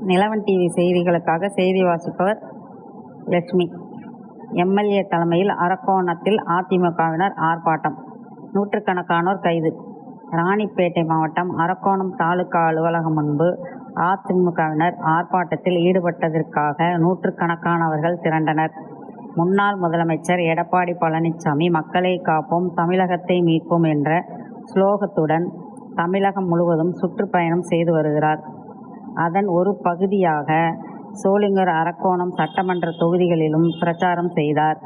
Nilavan TV செய்திகளுக்காக செய்தி வாசிப்பவர் லட்சுமி. எம்எல்ஏ தலைமையில் அரக்கோணத்தில் அதிமுகவினர் ஆர்ப்பாட்டம், நூற்றுக்கணக்கானோர் கைது. ராணிப்பேட்டை மாவட்டம் அரக்கோணம் தாலுகா அலுவலகம் முன்பு அதிமுகவினர் ஆர்ப்பாட்டத்தில் ஈடுபட்டதற்காக நூற்றுக்கணக்கானவர்கள் திரண்டனர். முன்னாள் முதலமைச்சர் எடப்பாடி பழனிசாமி மக்களை காப்போம், தமிழகத்தை மீட்போம் என்ற ஸ்லோகத்துடன் தமிழகம் முழுவதும் சுற்றுப்பயணம் செய்து வருகிறார். அதன் ஒரு பகுதியாக சோளிங்கர், அரக்கோணம் சட்டமன்ற தொகுதிகளிலும் பிரச்சாரம் செய்தார்.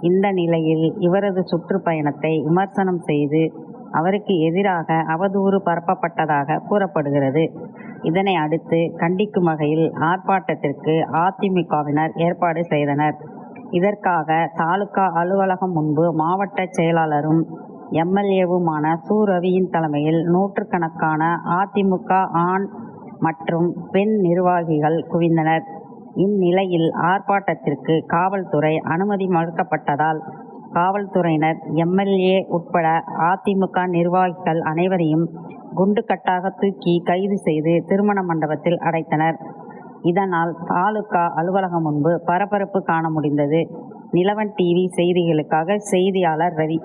இந்த நிலையில் இவரது சுற்றுப்பயணத்தை விமர்சனம் செய்து அவருக்கு எதிராக அவதூறு பரப்பப்பட்டதாக கூறப்படுகிறது. இதனை அடுத்து கண்டிக்கும் வகையில் ஆர்ப்பாட்டத்திற்கு அதிமுகவினர் ஏற்பாடு செய்தனர். இதற்காக தாலுகா அலுவலகம் முன்பு மாவட்ட செயலாளரும் எம்எல்ஏவுமான சு. ரவியின் தலைமையில் நூற்றுக்கணக்கான அதிமுக ஆண் மற்றும் பெண் நிர்வாகிகள் குவிந்தனர். இந்நிலையில் ஆர்ப்பாட்டத்திற்கு காவல்துறை அனுமதி மறுக்கப்பட்டதால் காவல்துறையினர் எம்எல்ஏ உட்பட அதிமுக நிர்வாகிகள் அனைவரையும் குண்டுக்கட்டாக தூக்கி கைது செய்து திருமண மண்டபத்தில் அடைத்தனர். இதனால் தாலுகா அலுவலகம் முன்பு பரபரப்பு காண முடிந்தது. நிலவன் டிவி செய்திகளுக்காக செய்தியாளர் ரவி.